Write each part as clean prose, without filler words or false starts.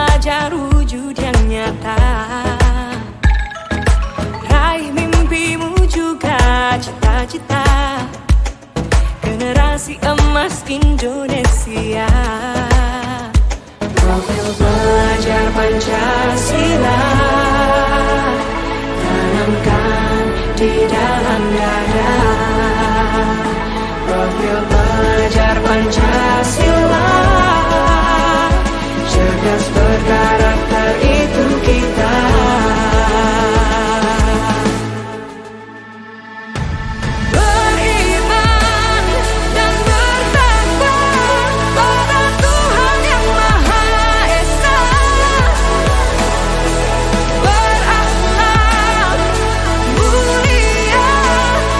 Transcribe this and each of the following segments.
fajar wujud yang nyata. Raih mimpimu juga cita-cita, generasi emas Indonesia. Profil pelajar Pancasila tanamkan di dalam dada. Profil pelajar Pancasila, cerdas berkarakter itu kita. Beriman dan bertakwa pada Tuhan yang Maha Esa. Berakhlak mulia,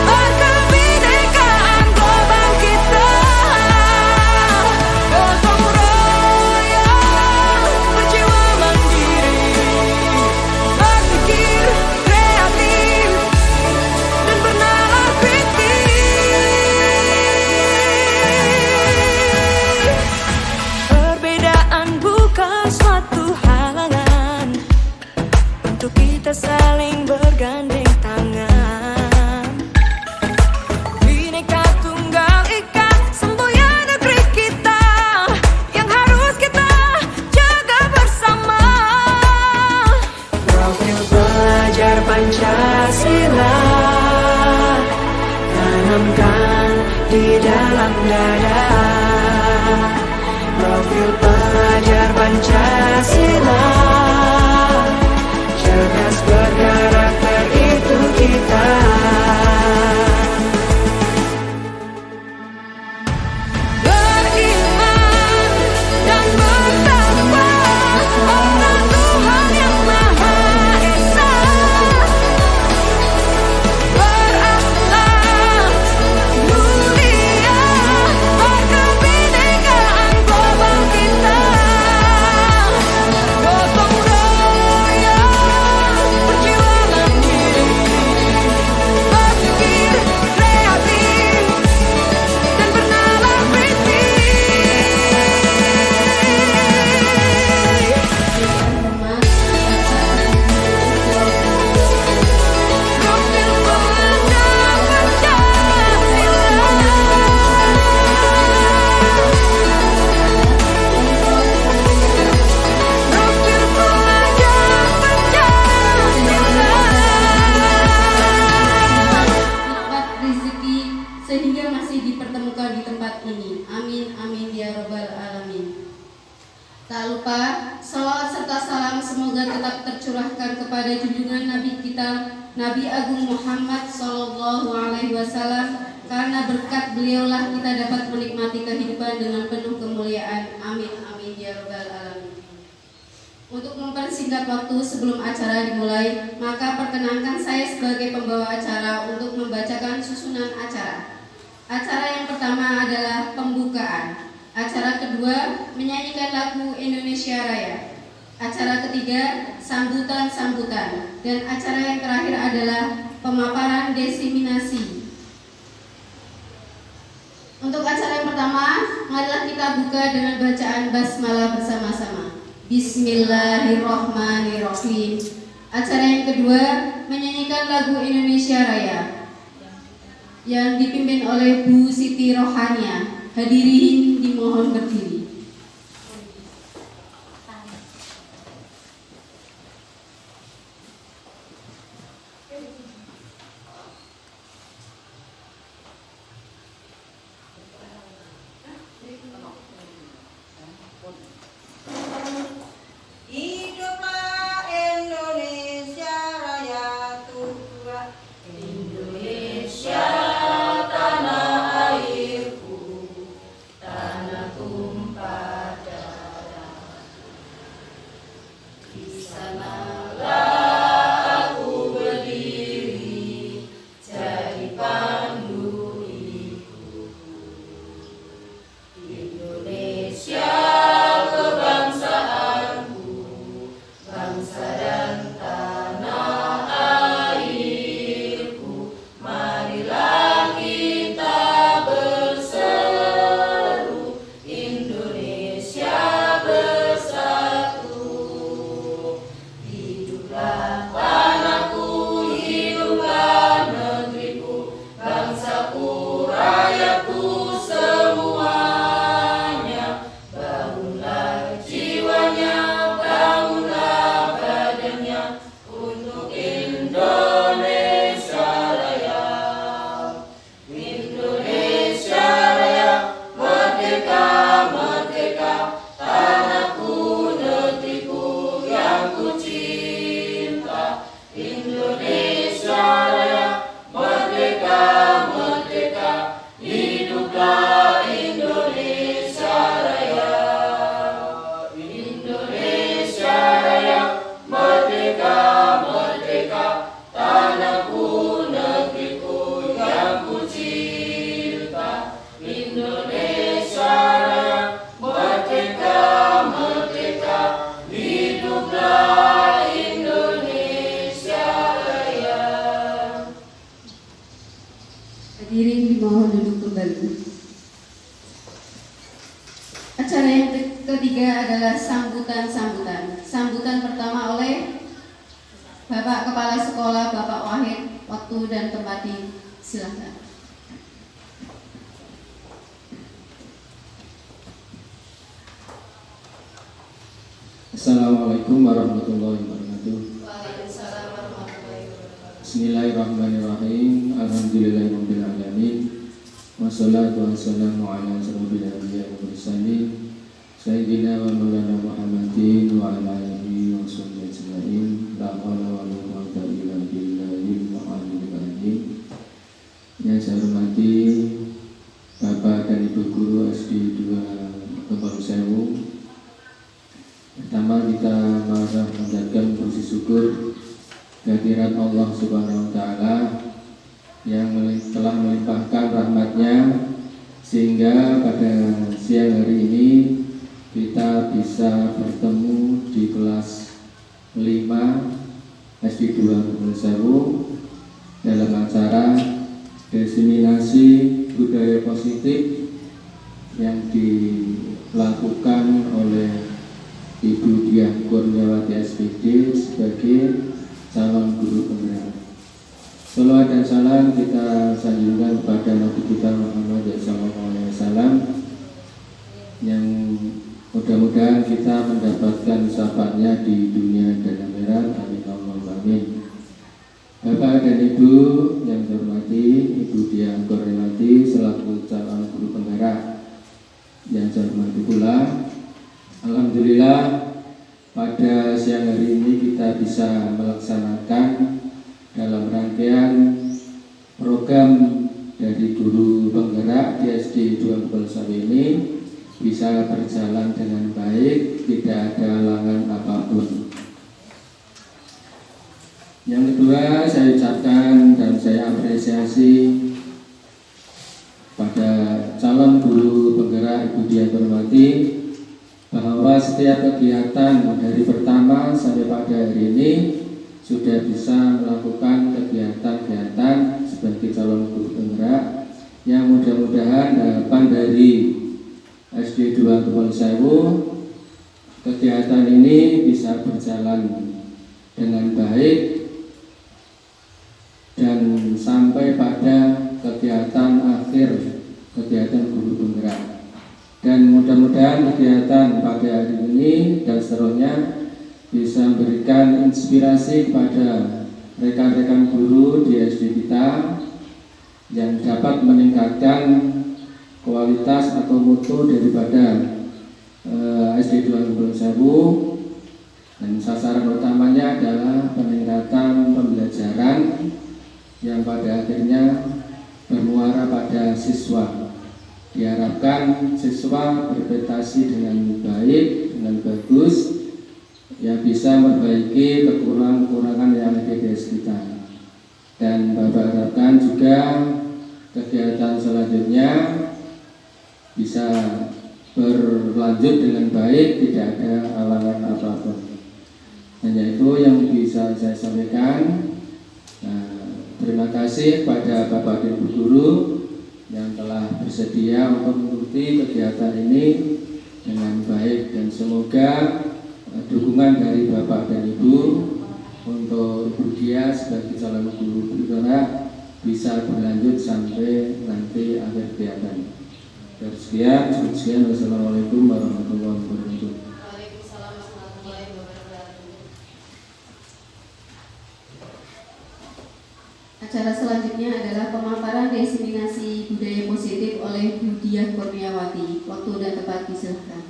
berkebinekaan global kita. Gotong royong, berjiwa mandiri, berpikir kreatif dan bernalar kritis. Perbedaan bukan suatu halangan untuk kita saling bergandeng tangan. Bhinneka Tunggal Ika, semboyan negeri kita yang harus kita jaga bersama. Profil pelajar Pancasila tanamkan di dalam dada. Profil pelajar Pancasila, cerdas berkarakter itu kita. Beriman dan bertakwa pada Tuhan yang Maha Esa. Berakhlak mulia, berkebinekaan global kita. Gotong royong, berjiwa mandiri, berpikir kreatif dan bernalar kritis. Profil pelajar Pancasila. Profil pelajar Pancasila. Nikmat rezeki sehingga masih dipertemukan di tempat ini. Amin amin ya rabbal alamin. Tak lupa salawat serta salam semoga tetap tercurahkan kepada junjungan Nabi kita Nabi Agung Muhammad Sallallahu Alaihi Wasallam, karena berkat beliaulah kita dapat menikmati kehidupan dengan penuh kemuliaan. Amin amin ya rabbal alamin. Untuk mempersingkat waktu sebelum acara dimulai, maka perkenankan saya sebagai pembawa acara untuk membacakan susunan acara. Acara yang pertama adalah pembukaan. Acara kedua menyanyikan lagu Indonesia Raya. Acara ketiga sambutan-sambutan. Dan acara yang terakhir adalah pemaparan diseminasi. Untuk acara yang pertama, marilah kita buka dengan bacaan basmalah bersama-sama. Bismillahirrahmanirrahim. Acara yang kedua menyanyikan lagu Indonesia Raya yang dipimpin oleh Bu Siti Rohania. Hadirin dimohon berdiri. Hiduplah Indonesia Raya tua, Indonesia tanah airku, tanah tumpah darah. Di sanalah aku berdiri, jadi pandu ibu. Indonesia kebangsaanku, bangsa dan tanah airku, marilah kita berseru, Indonesia bersatu. Hiduplah Indonesia Raya. Hadirin dimohon duduk kembali. Acara yang ketiga adalah sambutan-sambutan. Sambutan pertama oleh Bapak Kepala Sekolah Bapak Wahid. Waktu dan tempat silakan. Assalamualaikum warahmatullahi wabarakatuh. Waalaikumsalam warahmatullahi wabarakatuh. Bismillahirrahmanirrahim. Alhamdulillahirabbil alamin. Wassalatu wassalamu ala asyrofil anbiya'i wal mursalin sayyidina wa maulana Muhammadin wa ala alihi wa sahbihi ajma'in. La haula wa la quwwata illa billahil aliyyil azim. Yang saya hormati Bapak dan Ibu guru SD 2 Kepala Sewu. Pertama kita mengucapkan puji syukur kehadirat Allah Subhanahu wa taala yang telah melimpahkan rahmat-Nya sehingga pada siang hari ini kita bisa bertemu di kelas 5 SD 2 Kepala Sewu dalam acara diseminasi budaya positif yang dilakukan oleh Ibu Diah Kurniawati SPD sebagai calon guru penggerak. Salawat dan salam kita sanjungkan kepada Nabi kita Muhammad SAW yang mudah-mudahan kita mendapatkan syafaatnya di dunia dan akhirat. Amin Allahumma amin. Bapak dan Ibu yang hormati, Ibu Diah Kurniawati selaku calon guru penggerak yang saya hormati pula, alhamdulillah pada siang hari ini kita bisa melaksanakan dalam rangkaian program dari guru penggerak di SD 2 Kepala Sewu ini bisa berjalan dengan baik, tidak ada halangan apapun. Yang kedua, saya ucapkan dan saya apresiasi pada calon guru penggerak Ibu Diah Kurniawati bahwa setiap kegiatan dari pertama sampai pada hari ini sudah bisa melakukan kegiatan-kegiatan sebagai calon guru penggerak yang mudah-mudahan harapan dari SD 2 Kepala Sewu kegiatan ini bisa berjalan dengan baik dan sampai pada kegiatan akhir kegiatan guru penggerak. Dan mudah-mudahan kegiatan pada hari ini dan seterusnya bisa memberikan inspirasi kepada rekan-rekan guru di SD kita yang dapat meningkatkan kualitas atau mutu daripada SD 2 Kepala Sewu, dan sasaran utamanya adalah peningkatan pembelajaran yang pada akhirnya bermuara pada siswa. Diharapkan siswa berprestasi dengan baik, dengan bagus, yang bisa memperbaiki kekurangan-kekurangan yang ada di kita. Dan Bapak harapkan juga kegiatan selanjutnya bisa berlanjut dengan baik, tidak ada halangan apapun. Hanya itu yang bisa saya sampaikan. Terima kasih kepada Bapak dan Ibu guru yang telah bersedia untuk mengikuti kegiatan ini dengan baik, dan semoga dukungan dari Bapak dan Ibu untuk Ibu Diah sebagai calon guru penggerak bisa berlanjut sampai nanti akhir kegiatan. Sekian, wassalamualaikum warahmatullahi wabarakatuh. Waalaikumsalam warahmatullahi wabarakatuh. Acara selanjutnya adalah pemaparan diseminasi budaya positif oleh Bu Diah Kurniawati. Waktu dan tempat disilahkan.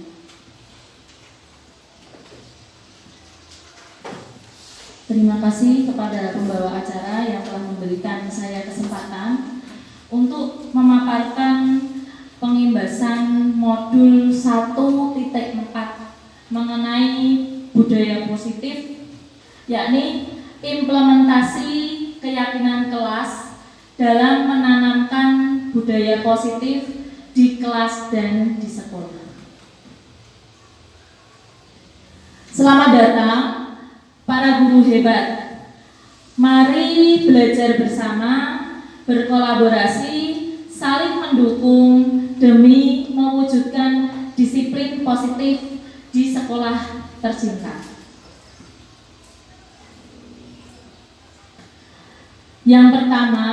Terima kasih kepada pembawa acara yang telah memberikan saya kesempatan untuk memaparkan pengimbasan modul 1.4 mengenai budaya positif, yakni implementasi keyakinan kelas dalam menanamkan budaya positif di kelas dan di sekolah. Selamat datang para guru hebat. Mari belajar bersama, berkolaborasi, saling mendukung demi mewujudkan disiplin positif di sekolah tercinta. Yang pertama,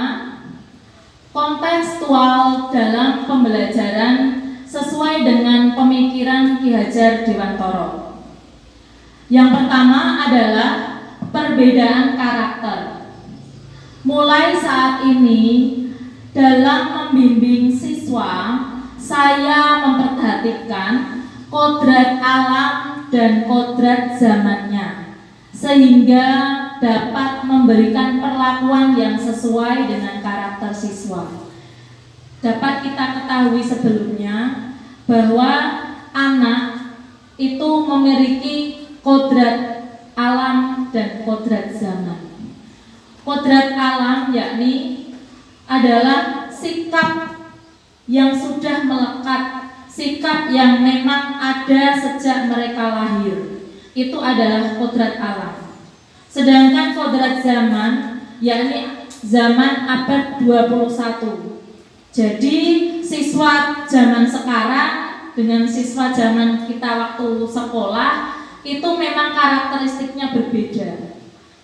kontekstual dalam pembelajaran sesuai dengan pemikiran Ki Hajar Dewantara. Yang pertama adalah perbedaan karakter. Mulai saat ini, dalam membimbing siswa, saya memperhatikan kodrat alam dan kodrat zamannya, sehingga dapat memberikan perlakuan yang sesuai dengan karakter siswa. Dapat kita ketahui sebelumnya bahwa anak itu memiliki kodrat alam dan kodrat zaman. Kodrat alam yakni adalah sikap yang sudah melekat, sikap yang memang ada sejak mereka lahir. Itu adalah kodrat alam. Sedangkan kodrat zaman yakni zaman abad 21. Jadi siswa zaman sekarang dengan siswa zaman kita waktu sekolah itu memang karakteristiknya berbeda.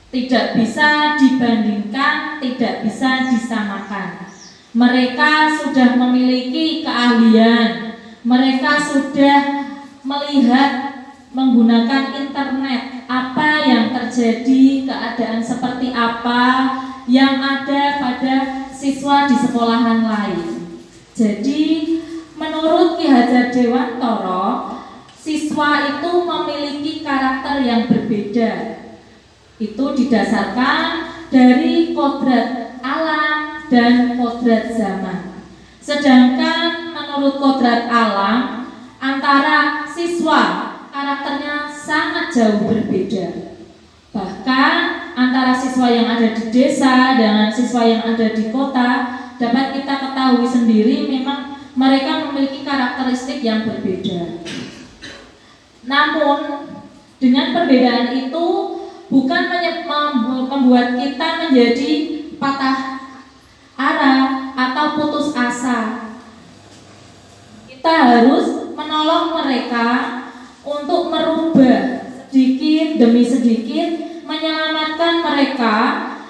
Tidak bisa dibandingkan, tidak bisa disamakan. Mereka sudah memiliki keahlian, mereka sudah melihat menggunakan internet apa yang terjadi, keadaan seperti apa yang ada pada siswa di sekolahan lain. Jadi menurut Ki Hajar Dewantara, siswa itu memiliki karakter yang berbeda. Itu didasarkan dari kodrat alam dan kodrat zaman. Sedangkan menurut kodrat alam, antara siswa karakternya sangat jauh berbeda. Bahkan antara siswa yang ada di desa dengan siswa yang ada di kota, dapat kita ketahui sendiri memang mereka memiliki karakteristik yang berbeda. Namun dengan perbedaan itu bukan membuat kita menjadi patah arah atau putus asa. Kita harus menolong mereka untuk merubah sedikit demi sedikit, menyelamatkan mereka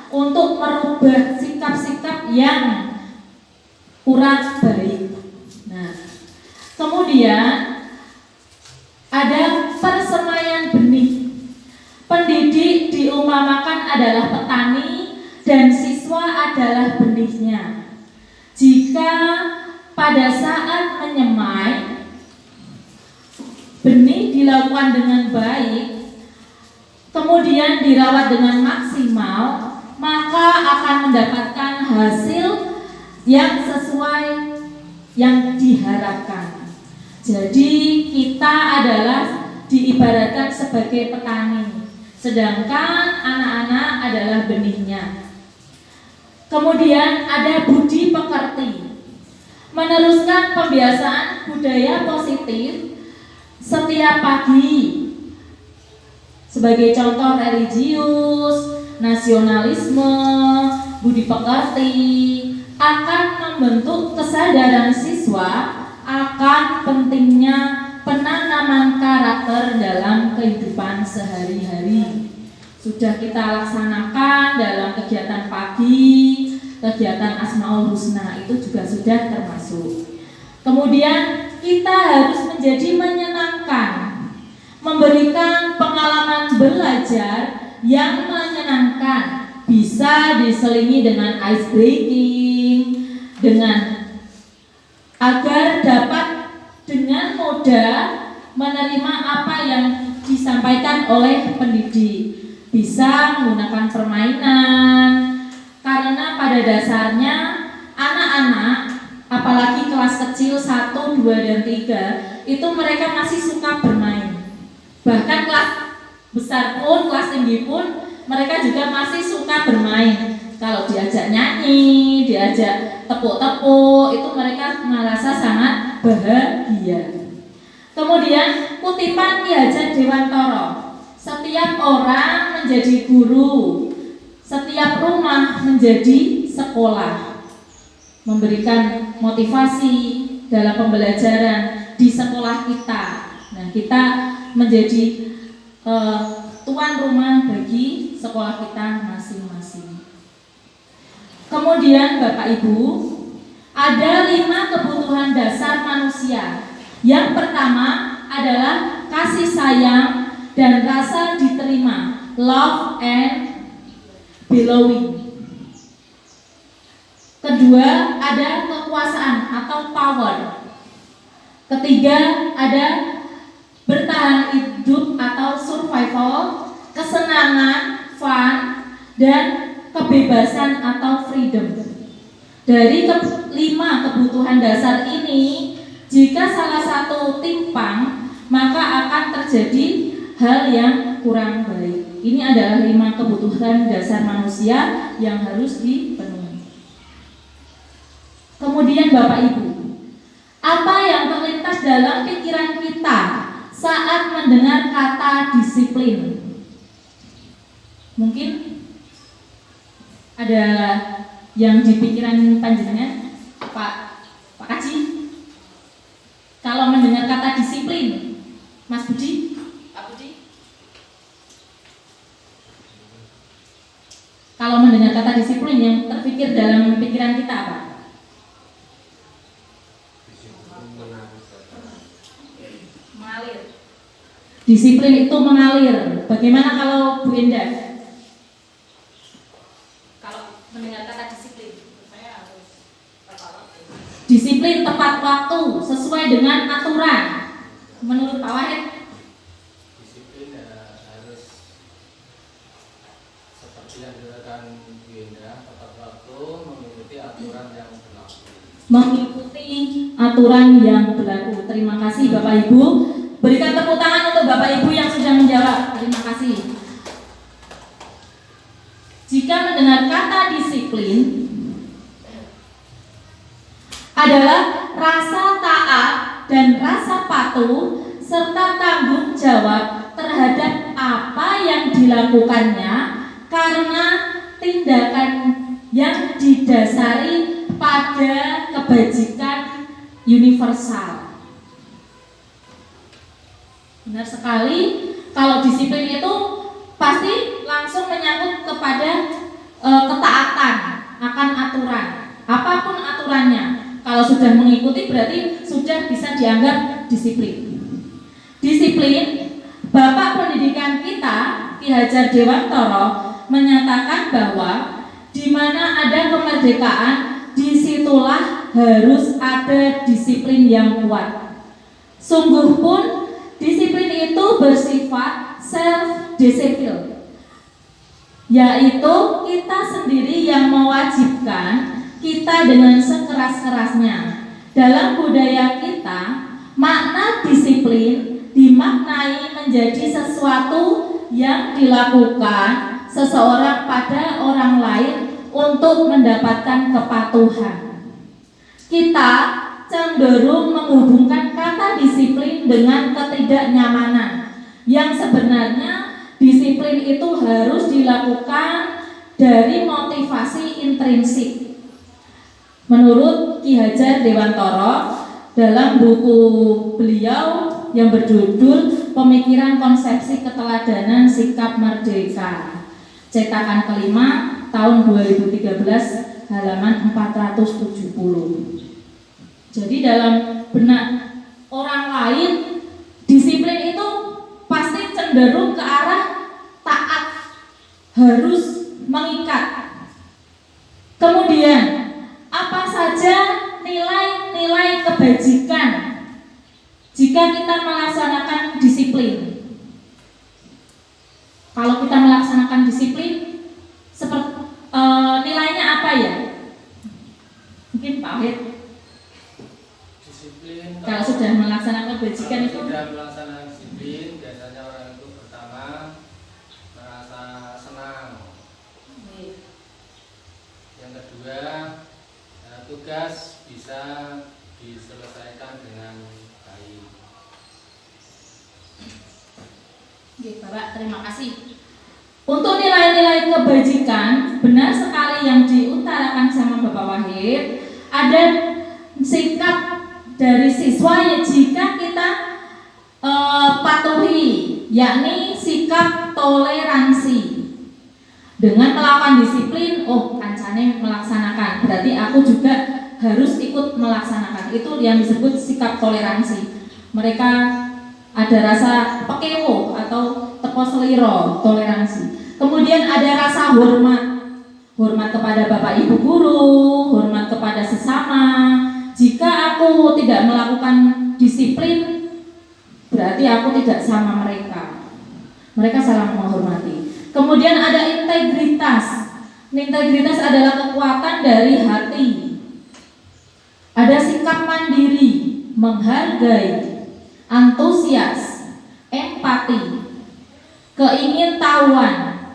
untuk merubah sikap-sikap yang kurang baik. Nah, kemudian ada persemaian benih. Pendidik diumpamakan adalah petani dan siswa adalah benihnya. Jika pada saat menyemai benih dilakukan dengan baik, kemudian dirawat dengan maksimal, maka akan mendapatkan hasil yang sesuai yang diharapkan. Jadi kita adalah diibaratkan sebagai petani, sedangkan anak-anak adalah benihnya. Kemudian ada budi pekerti, meneruskan pembiasaan budaya positif setiap pagi. Sebagai contoh religius, nasionalisme, budi pekerti akan membentuk kesadaran siswa akan pentingnya penanaman karakter dalam kehidupan sehari-hari. Sudah kita laksanakan dalam kegiatan pagi, kegiatan Asmaul Husna itu juga sudah termasuk. Kemudian kita harus menjadi menyenangkan, memberikan pengalaman belajar yang menyenangkan, bisa diselingi dengan ice breaking, dengan agar dapat dengan mudah menerima apa yang disampaikan oleh pendidik. Bisa menggunakan permainan, karena pada dasarnya anak-anak, apalagi kelas kecil 1, 2, dan 3, itu mereka masih suka bermain. Bahkan kelas besar pun, kelas tinggi pun, mereka juga masih suka bermain. Kalau diajak nyanyi, diajak tepuk-tepuk, itu mereka merasa sangat bahagia. Kemudian kutipan Ki Hajar Dewantara, Setiap orang menjadi guru, setiap rumah menjadi sekolah, memberikan motivasi dalam pembelajaran di sekolah kita. Nah, kita menjadi tuan rumah bagi sekolah kita masing-masing. Kemudian Bapak Ibu, ada 5 kebutuhan dasar manusia. Yang pertama adalah kasih sayang dan rasa diterima, love and belonging. Kedua, ada kekuasaan atau power. Ketiga, ada bertahan hidup atau survival, kesenangan, fun, dan kebebasan atau freedom. Dari 5 kebutuhan dasar ini, jika salah satu timpang, maka akan terjadi hal yang kurang baik. Ini adalah 5 kebutuhan dasar manusia yang harus dipenuhi. Kemudian Bapak Ibu, apa yang terlintas dalam pikiran kita saat mendengar kata disiplin? Mungkin ada yang di pikiran panjenengan, Pak Kaji? Kalau mendengar kata disiplin, Mas Budi, Pak Budi? Kalau mendengar kata disiplin, yang terpikir dalam pikiran kita apa? Mengalir. Disiplin itu mengalir. Bagaimana kalau Bu Endah? Kalau mendengar kata disiplin, saya harus disiplin tepat waktu sesuai dengan aturan. Menurut Pak Wahid? Disiplin harus seperti yang dilakukan Bu Endah, tepat waktu, mengikuti aturan yang berlaku. Mengikuti aturan yang berlaku. Terima kasih Bapak Ibu. Berikan tepuk tangan untuk Bapak Ibu yang sudah menjawab. Terima kasih. Jika mendengar kata disiplin adalah rasa taat dan rasa patuh serta tanggung jawab terhadap apa yang dilakukannya karena tindakan yang didasari pada kebajikan universal. Benar sekali, kalau disiplin itu pasti langsung menyangkut kepada ketaatan akan aturan, apapun aturannya. Kalau sudah mengikuti berarti sudah bisa dianggap disiplin. Disiplin, Bapak Pendidikan kita, Ki Hajar Dewantara, menyatakan bahwa di mana ada kemerdekaan, disitulah harus ada disiplin yang kuat. Sungguh pun disiplin itu bersifat self-discipline, yaitu kita sendiri yang mewajibkan kita dengan sekeras-kerasnya. Dalam budaya kita, makna disiplin dimaknai menjadi sesuatu yang dilakukan seseorang pada orang lain untuk mendapatkan kepatuhan. Kita cenderung menghubungkan kata disiplin dengan ketidaknyamanan, yang sebenarnya disiplin itu harus dilakukan dari motivasi intrinsik. Menurut Ki Hajar Dewantara, dalam buku beliau yang berjudul Pemikiran Konsepsi Keteladanan Sikap Merdeka, cetakan kelima tahun 2013, halaman 470. Jadi dalam benak orang lain, disiplin itu pasti cenderung ke arah taat, harus mengikat. Kemudian, apa saja nilai-nilai kebajikan jika kita melaksanakan disiplin? Kalau kita melaksanakan disiplin, seperti nilainya apa ya? Mungkin Pak Wahid. Disiplin, Kalau sudah melaksanakan kebajikan itu, sudah melaksanakan disiplin, biasanya orang itu pertama merasa senang. Yang kedua, tugas bisa diselesaikan dengan baik. Oke, Pak Bapak, terima kasih. Untuk nilai-nilai kebajikan, benar sekali yang diutarakan sama Bapak Wahid, ada sikap dari siswa yang jika kita patuhi, yakni sikap toleransi. Dengan melakukan disiplin, oh kancane melaksanakan, berarti aku juga harus ikut melaksanakan. Itu yang disebut sikap toleransi. Mereka ada rasa pekewo atau teko seliro, toleransi. Kemudian ada rasa hormat, hormat kepada Bapak Ibu guru, hormat kepada sesama. Jika aku tidak melakukan disiplin, berarti aku tidak sama mereka. Mereka saling menghormati. Kemudian ada integritas. Integritas adalah kekuatan dari hati. Ada sikap mandiri, menghargai, antusias, empati, keingintahuan,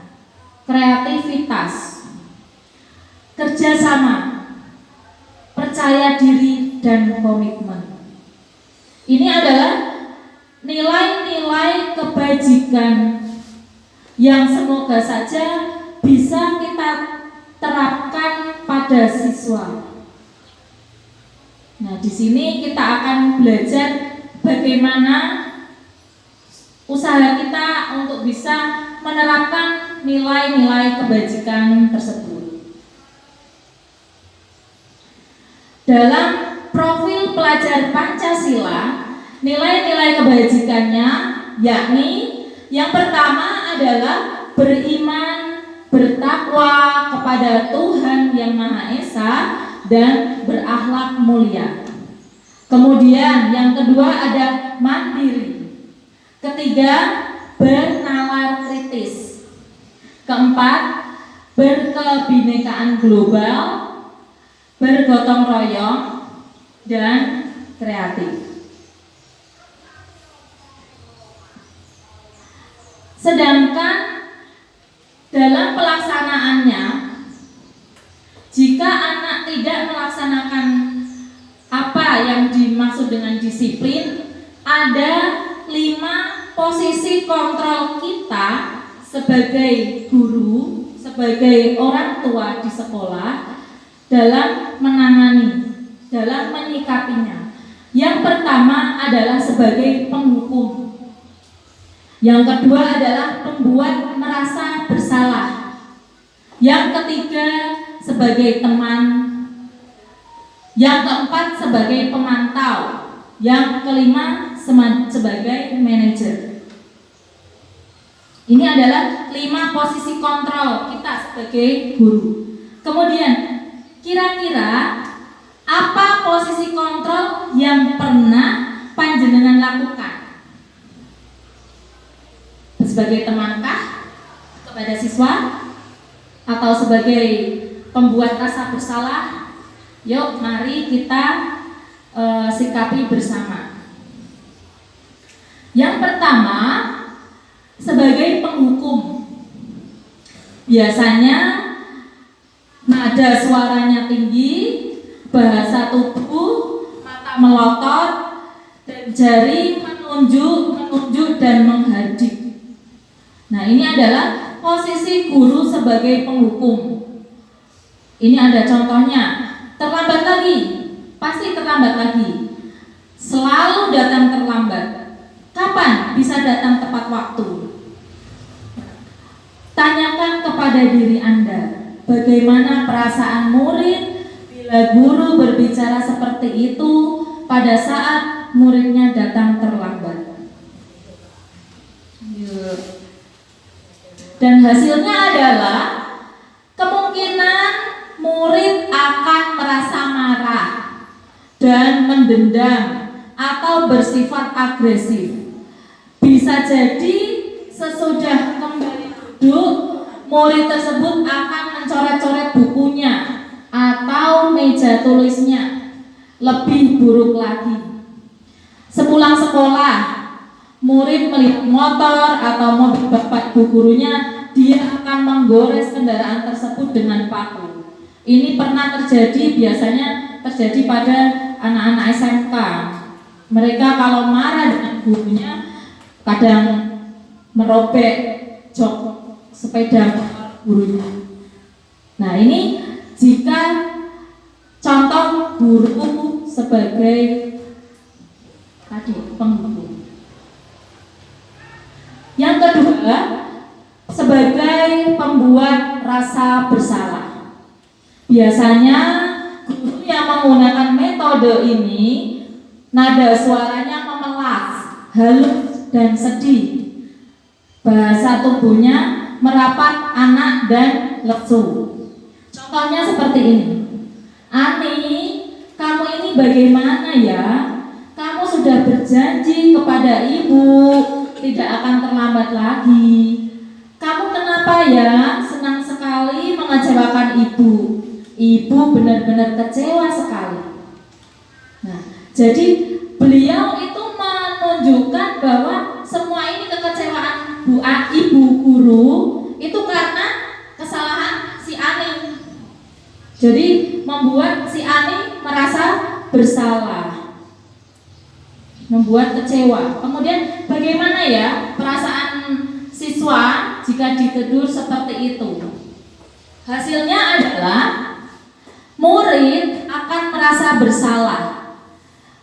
kreativitas, kerjasama, percaya diri, dan komitmen. Ini adalah nilai-nilai kebajikan yang semoga saja bisa kita terapkan pada siswa. Nah, di sini kita akan belajar bagaimana usaha kita untuk bisa menerapkan nilai-nilai kebajikan tersebut. Dalam profil pelajar Pancasila, nilai-nilai kebajikannya yakni yang pertama adalah beriman, bertakwa kepada Tuhan Yang Maha Esa, dan berakhlak mulia. Kemudian yang kedua ada mandiri. Ketiga, bernalar kritis. Keempat, berkebinekaan global, bergotong royong, dan kreatif. Sedangkan dalam pelaksanaannya, jika anak tidak melaksanakan apa yang dimaksud dengan disiplin, ada 5 posisi kontrol kita sebagai guru, sebagai orang tua di sekolah dalam menangani, dalam menyikapinya. Yang pertama adalah sebagai penghukum. Yang kedua adalah membuat merasa bersalah. Yang ketiga sebagai teman. Yang keempat sebagai pemantau. Yang kelima sebagai manajer. Ini adalah 5 posisi kontrol kita sebagai guru. Kemudian kira-kira apa posisi kontrol yang pernah panjenengan lakukan? Sebagai temankah kepada siswa atau sebagai pembuat rasa bersalah? Yuk mari kita sikapi bersama. Yang pertama sebagai penghukum. Biasanya nada suaranya tinggi, bahasa tubuh, mata melotot, dan jari menunjuk dan menghadik. Nah, ini adalah posisi guru sebagai penghukum. Ini ada contohnya. Terlambat lagi, pasti terlambat lagi. Selalu datang terlambat. Kapan bisa datang tepat waktu? Tanyakan kepada diri Anda, bagaimana perasaan murid bila guru berbicara seperti itu pada saat muridnya datang terlambat. Dan hasilnya adalah kemungkinan murid akan merasa marah dan mendendam atau bersifat agresif. Bisa jadi sesudah kembali duduk, murid tersebut akan mencoret-coret bukunya atau meja tulisnya. Lebih buruk lagi, sepulang sekolah, murid melihat motor atau mobil bapak ibu gurunya, dia akan menggores kendaraan tersebut dengan paku. Ini pernah terjadi, biasanya terjadi pada anak-anak SMK. Mereka kalau marah dengan gurunya, kadang merobek jok sepeda gurunya. Nah, ini jika contoh guru sebagai tadi penghubung. Yang kedua, sebagai pembuat rasa bersalah. Biasanya guru yang menggunakan metode ini nada suaranya memelas, halus dan sedih. Bahasa tubuhnya merapat, anak dan lesu. Contohnya seperti ini. Ani, kamu ini bagaimana ya? Kamu sudah berjanji kepada ibu tidak akan terlambat lagi. Kamu kenapa ya senang sekali mengecewakan ibu? Ibu benar-benar kecewa sekali. Nah, jadi beliau itu menunjukkan bahwa semua ini kekecewaan ibu guru itu karena kesalahan si Ani. Jadi membuat si Ani merasa bersalah, membuat kecewa. Kemudian bagaimana ya perasaan siswa jika ditegur seperti itu? Hasilnya adalah murid akan merasa bersalah.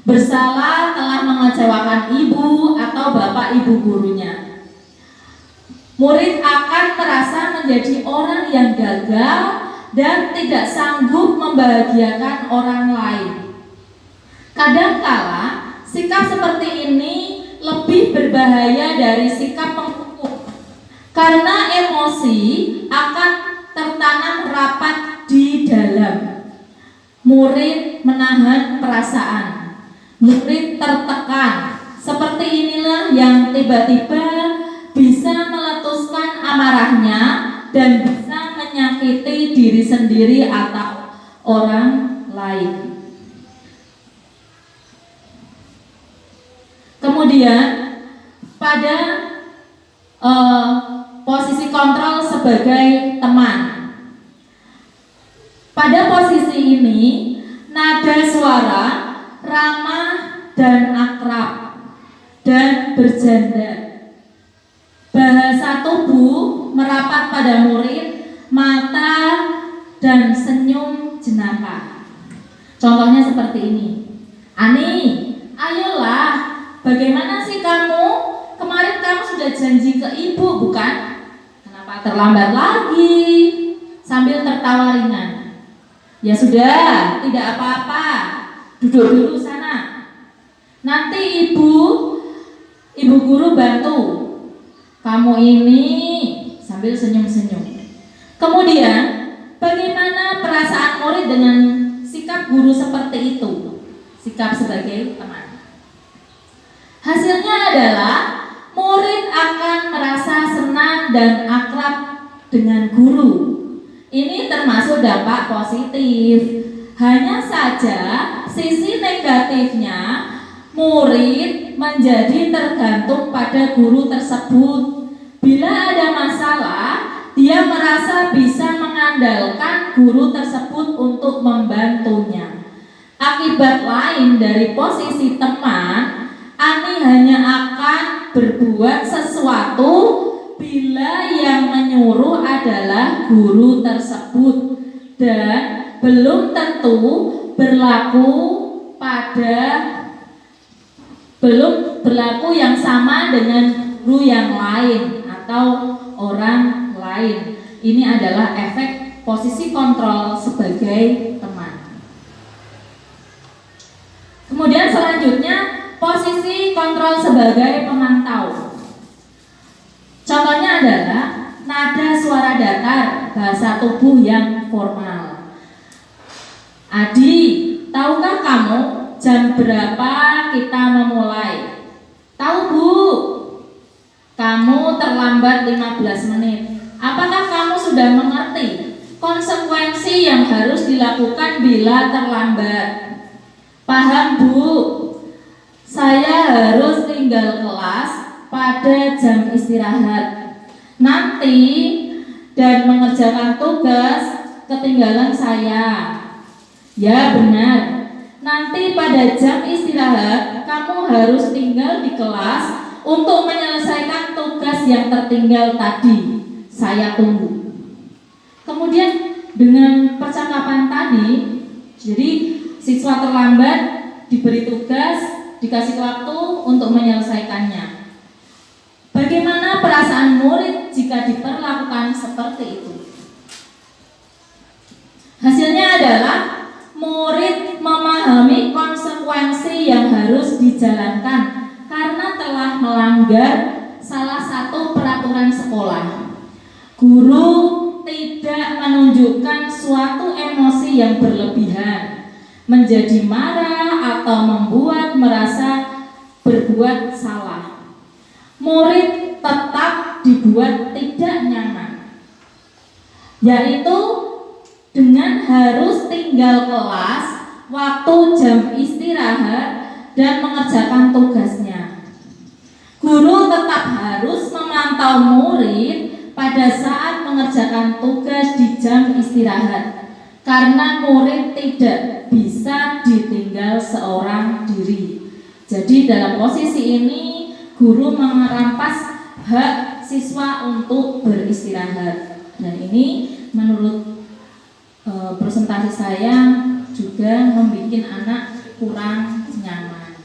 Bersalah telah mengecewakan ibu atau bapak ibu gurunya. Murid akan merasa menjadi orang yang gagal dan tidak sanggup membahagiakan orang lain. Kadangkala sikap seperti ini lebih berbahaya dari sikap penghukum, karena emosi akan tertanam rapat di dalam. Murid menahan perasaan, murid tertekan. Seperti inilah yang tiba-tiba bisa meletuskan amarahnya dan bisa menyakiti diri sendiri atau orang lain. Kemudian pada posisi kontrol sebagai teman. Pada posisi ini nada suara ramah dan akrab dan bercanda. Bahasa tubuh merapat pada murid, mata dan senyum jenaka. Contohnya seperti ini. Ani, ayolah, bagaimana sih kamu? Kemarin kamu sudah janji ke ibu, bukan? Kenapa terlambat lagi? Sambil tertawa ringan. Ya sudah, tidak apa-apa. Duduk dulu sana. Nanti ibu guru bantu. Kamu ini, sambil senyum-senyum. Kemudian, bagaimana perasaan murid dengan sikap guru seperti itu? Sikap sebagai teman. Hasilnya adalah murid akan merasa senang dan akrab dengan guru. Ini termasuk dampak positif. Hanya saja sisi negatifnya, murid menjadi tergantung pada guru tersebut. Bila ada masalah, dia merasa bisa mengandalkan guru tersebut untuk membantunya. Akibat lain dari posisi teman, Ani hanya akan berbuat sesuatu bila yang menyuruh adalah guru tersebut dan belum tentu berlaku yang sama dengan guru yang lain atau orang lain. Ini adalah efek posisi kontrol sebagai teman. Kemudian selanjutnya posisi kontrol sebagai pemantau. Contohnya adalah nada suara datar, bahasa tubuh yang formal. Adi, tahukah kamu jam berapa kita memulai? Tahu, Bu. Kamu terlambat 15 menit. Apakah kamu sudah mengerti konsekuensi yang harus dilakukan bila terlambat? Paham, Bu? Saya harus tinggal kelas pada jam istirahat. Nanti dan mengerjakan tugas ketinggalan saya. Ya, benar. Nanti pada jam istirahat kamu harus tinggal di kelas untuk menyelesaikan tugas yang tertinggal tadi. Saya tunggu. Kemudian dengan percakapan tadi, jadi siswa terlambat diberi tugas, dikasih waktu untuk menyelesaikannya. Bagaimana perasaan murid jika diperlakukan seperti itu? Hasilnya adalah murid memahami konsekuensi yang harus dijalankan karena telah melanggar salah satu peraturan sekolah. Guru tidak menunjukkan suatu emosi yang berlebihan, menjadi marah atau membuat merasa berbuat salah. Murid tetap dibuat tidak nyaman, yaitu dengan harus tinggal kelas waktu jam istirahat dan mengerjakan tugasnya. Guru tetap harus memantau murid pada saat mengerjakan tugas di jam istirahat, karena murid tidak bisa ditinggal seorang diri. Jadi dalam posisi ini guru merampas hak siswa untuk beristirahat. Dan ini menurut presentasi saya juga membuat anak kurang nyaman.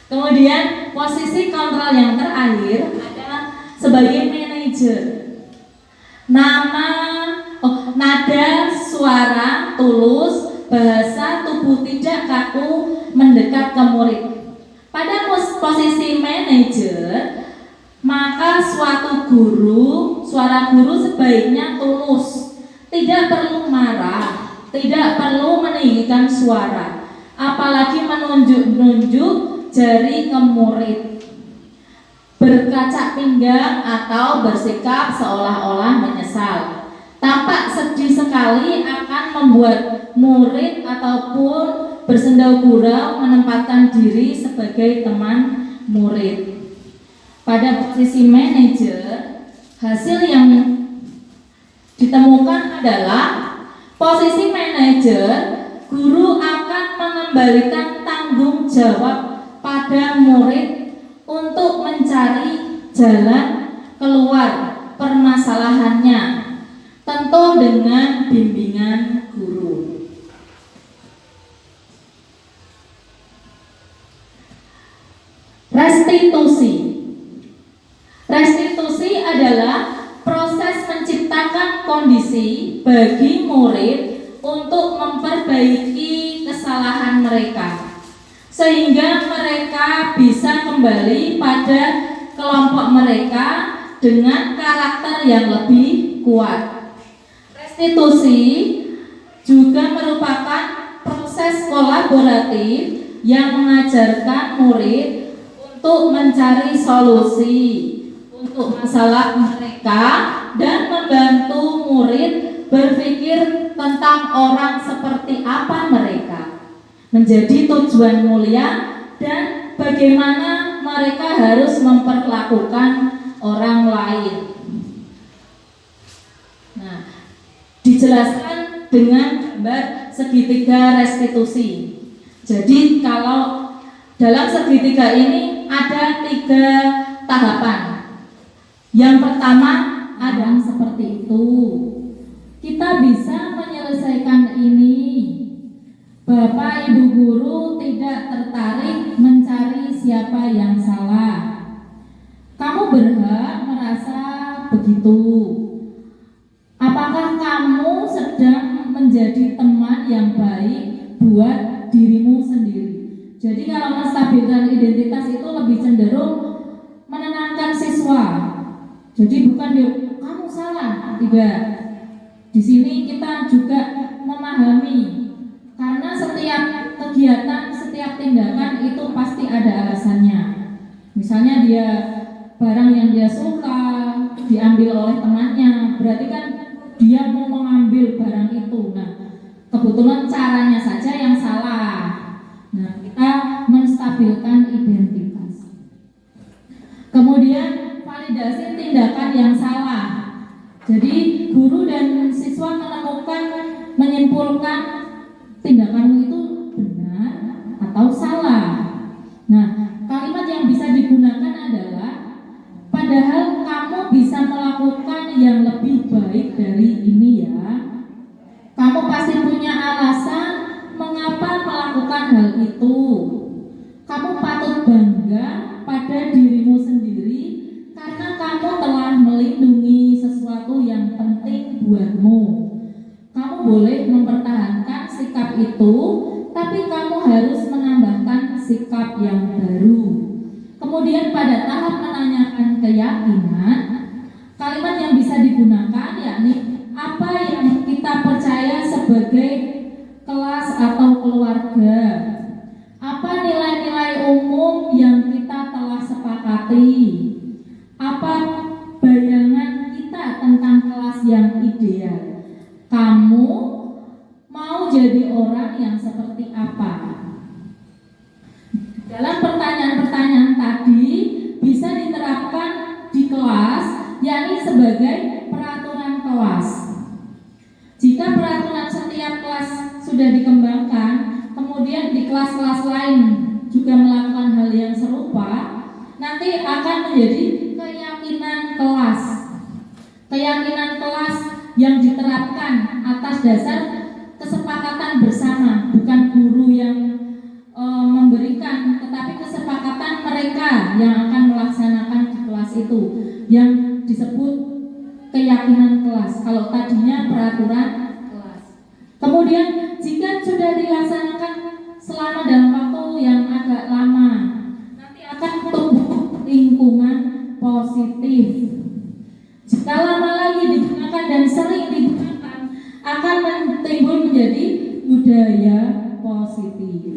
Kemudian posisi kontrol yang terakhir adalah sebagai manajer. Nada suara tulus, bahasa tubuh tidak kaku mendekat ke murid. Pada posisi manajer, maka suara guru sebaiknya tulus, tidak perlu marah, tidak perlu meninggikan suara, apalagi menunjuk-nunjuk jari ke murid, berkaca pinggang atau bersikap seolah-olah menyesal. Tampak sedih sekali akan membuat murid ataupun bersendau gurau menempatkan diri sebagai teman murid. Pada posisi manajer, hasil yang ditemukan adalah posisi manajer, guru akan mengembalikan tanggung jawab pada murid untuk mencari jalan keluar permasalahannya, tentu dengan bimbingan guru. Restitusi adalah proses menciptakan kondisi bagi murid untuk memperbaiki kesalahan mereka, sehingga mereka bisa kembali pada kelompok mereka dengan karakter yang lebih kuat. Restitusi juga merupakan proses kolaboratif yang mengajarkan murid untuk mencari solusi untuk masalah mereka dan membantu murid berpikir tentang orang seperti apa mereka, menjadi tujuan mulia dan bagaimana mereka harus memperlakukan orang lain. Nah, dijelaskan dengan gambar segitiga restitusi. Jadi kalau dalam segitiga ini ada 3 tahapan. Yang pertama ada seperti itu. Kita bisa menyelesaikan ini. Bapak Ibu guru tidak tertarik mencari siapa yang salah. Kamu berhak merasa begitu. Apakah kamu sedang menjadi teman yang baik buat dirimu sendiri? Jadi kalau menstabilkan identitas itu lebih cenderung menenangkan siswa. Jadi bukan kamu salah, tidak. Di sini kita juga memahami, karena setiap kegiatan, setiap tindakan itu pasti ada alasannya. Misalnya dia barang yang dia suka diambil oleh temannya, berarti kan dia mau mengambil barang itu. Nah, kebetulan caranya saja yang salah. Nah, kita menstabilkan identitas. Kemudian validasi tindakan yang salah. Jadi guru dan siswa menyimpulkan tindakanmu itu benar atau salah. Nah, kalimat yang bisa digunakan pasti punya alasan mengapa melakukan hal itu. Kamu patut bangga pada dirimu sendiri karena kamu telah melindungi sesuatu yang penting buatmu. Kamu boleh mempertahankan sikap itu, tapi kamu harus menambahkan sikap yang baru. Kemudian pada tahap menanyakan keyakinan, kalimat yang bisa digunakan yakni apa yang kita percaya sebagai kelas atau keluarga. Apa nilai-nilai umum yang kita telah sepakati? Apa bayangan kita tentang kelas yang ideal? Kamu mau jadi orang yang seperti apa? Dalam pertanyaan-pertanyaan tadi bisa diterapkan di kelas, yakni sebagai peraturan kelas. Jika peraturan setiap kelas sudah dikembangkan, kemudian di kelas-kelas lain juga melakukan hal yang serupa, nanti akan menjadi keyakinan kelas. Keyakinan kelas yang diterapkan atas dasar kesepakatan bersama, bukan guru yang memberikan, tetapi kesepakatan mereka yang akan melaksanakan di kelas itu, yang disebut keyakinan kelas. Kalau tadinya peraturan kelas. Kemudian jika sudah dilaksanakan selama dalam waktu yang agak lama, nanti akan tumbuh lingkungan positif. Jika lama lagi digunakan dan sering digunakan, akan timbul menjadi budaya positif.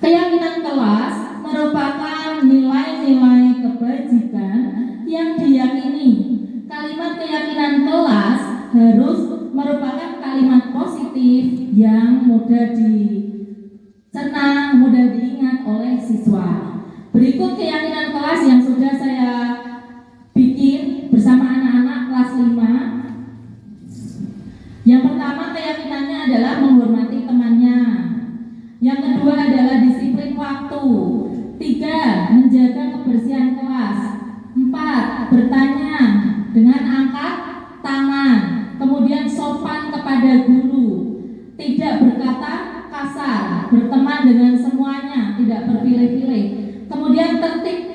Keyakinan kelas merupakan nilai-nilai kebajikan yang diyakini. Kalimat keyakinan kelas harus merupakan kalimat positif yang mudah dicerna, mudah diingat oleh siswa. Berikut keyakinan kelas yang sudah saya bikin bersama anak-anak kelas 5. Yang pertama, keyakinannya adalah menghormati temannya. Yang kedua adalah disiplin waktu. 3, menjaga kebersihan kelas. 4, bertanya dengan angkat tangan. Kemudian sopan kepada guru. Tidak berkata kasar, berteman dengan semuanya, tidak berpilih-pilih. Kemudian tertib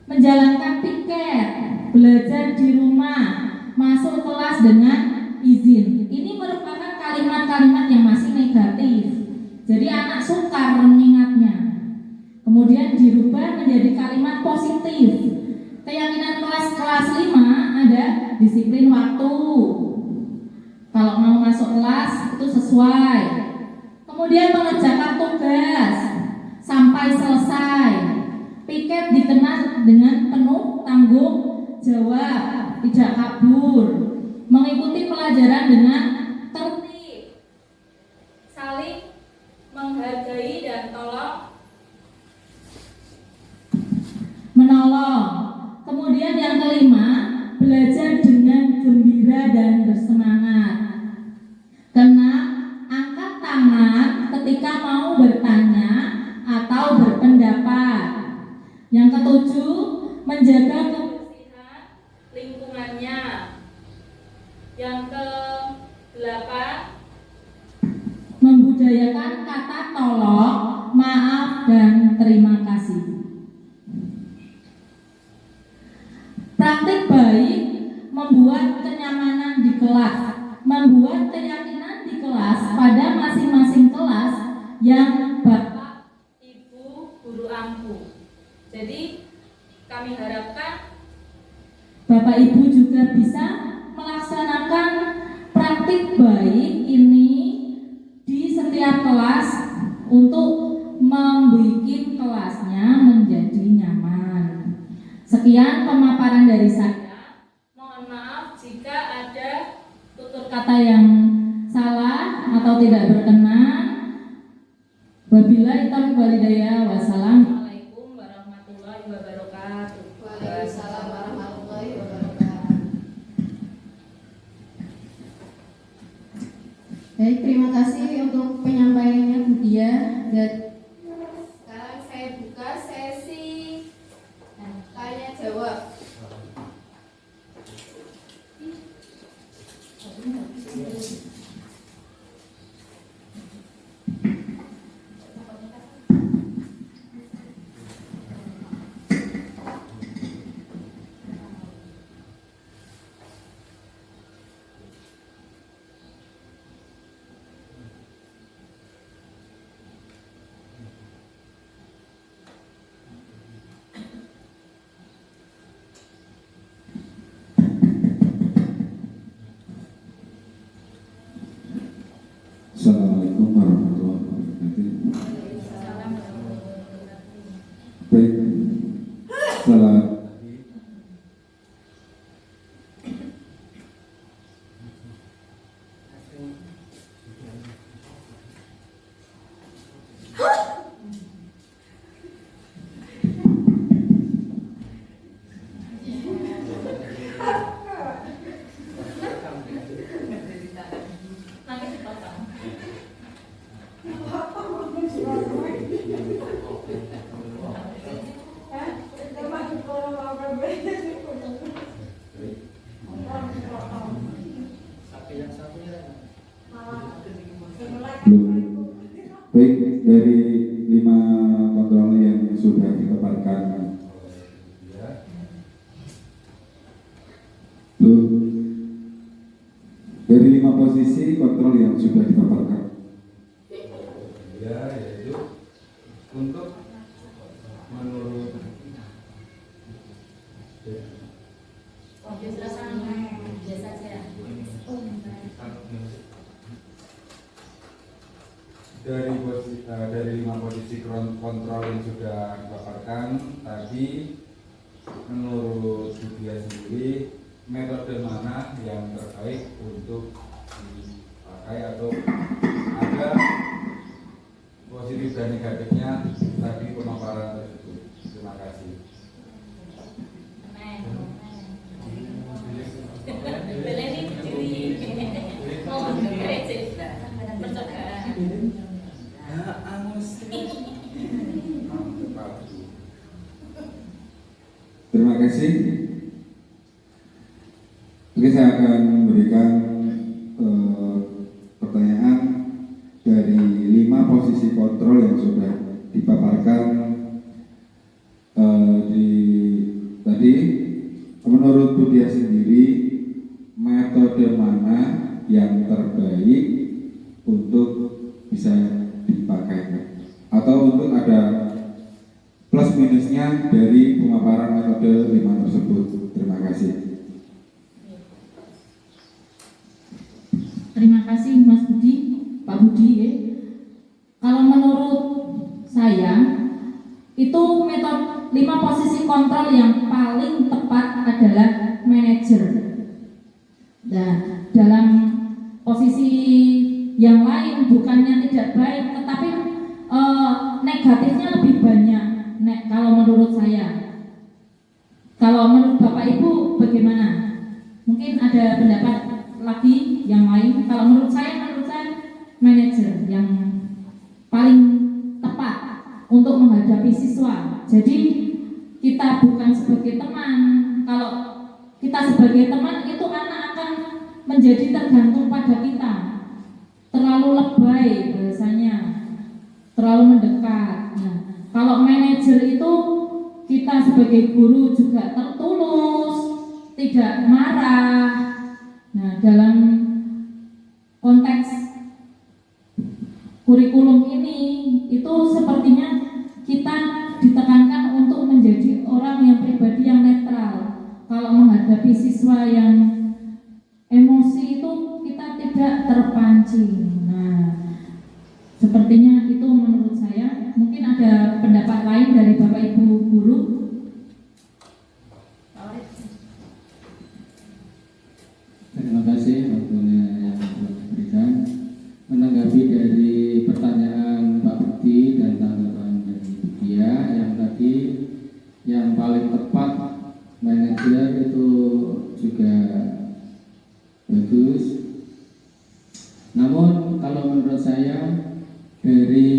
menjalankan piket, belajar di rumah, masuk kelas dengan izin. Ini merupakan kalimat-kalimat yang masih negatif. Jadi anak sukar mengingatnya. Kemudian dirubah menjadi kalimat positif. Keyakinan kelas 5 ada disiplin waktu. Kalau mau masuk kelas itu sesuai. Kemudian mengerjakan tugas sampai selesai. Piket dikenal dengan penuh tanggung jawab, tidak kabur. Mengikuti pelajaran dengan tertib, saling menghargai dan menolong. Kemudian yang kelima, belajar dengan gembira dan bersemangat. Keenam, angkat tangan ketika mau bertanya atau berpendapat. Yang ketujuh, menjaga kebersihan lingkungannya. Yang ke-8, membudayakan kata tolong, maaf, dan terima kasih. Praktik baik membuat kenyamanan di kelas, membuat keyakinan di kelas pada masing-masing kelas yang Bapak, Ibu, guru ampuh. Jadi kami harapkan Bapak Ibu juga bisa melaksanakan praktik baik ini di setiap kelas untuk membuat kelasnya menjadi nyaman. Sekian pemaparan dari saya. Mohon maaf jika ada tutur kata yang salah atau tidak berkenan. Wabillahi taufiq wal hidayah. Wassalamualaikum warahmatullahi wabarakatuh. Waalaikumsalam warahmatullahi wabarakatuh. Baik, terima kasih untuk penyampaiannya Bu Dia. Dan sekarang saya buka sesi tanya jawab. Assalamualaikum warahmatullahi wabarakatuh. Baik, salam. Baik, dari 5 kontrol yang sudah dipaparkan, dari 5 posisi kontrol yang sudah dipaparkan, ya, yaitu untuk menurut dari 5 posisi kontrol yang sudah dipaparkan tadi, menurut dia sendiri metode mana yang terbaik untuk dipakai atau ada positif dan negatifnya tadi pemaparan tersebut. Terima kasih. terima kasih. Oke, saya akan memberikan pertanyaan dari 5 posisi kontrol yang sudah dipaparkan tadi. Menurut Budia sendiri, metode mana yang terbaik untuk bisa dipakai atau untuk ada plus minusnya dari pemaparan metode 5 tersebut? Terima kasih. Terima kasih Mas Budi, Pak Budi. Kalau menurut saya itu metode 5 posisi kontrol yang paling tepat adalah manajer. Nah, dalam posisi yang lain bukannya tidak baik, tetapi negatifnya lebih banyak. Kalau menurut saya, kalau menurut Bapak Ibu bagaimana? Mungkin ada pendapat lagi yang lain. Kalau menurut saya manajer yang paling tepat untuk menghadapi siswa. Jadi kita bukan sebagai teman. Kalau kita sebagai teman itu anak akan menjadi tergantung pada kita. Terlalu lebay bahasanya, terlalu mendekat. Nah, kalau manajer itu kita sebagai guru juga tertulus, tidak marah. Nah, dalam konteks kurikulum ini itu sepertinya kita ditekankan untuk menjadi orang yang pribadi yang netral. Kalau menghadapi siswa yang emosi itu kita tidak terpancing. Nah, sepertinya itu menurut saya. Mungkin ada pendapat lain dari Bapak Ibu guru. Terima kasih waktunya yang telah diberikan. Menanggapi dari pertanyaan Pak Budi dan tanggapan dari Budia yang tadi, yang paling tepat manajer itu juga bagus. Namun kalau menurut saya dari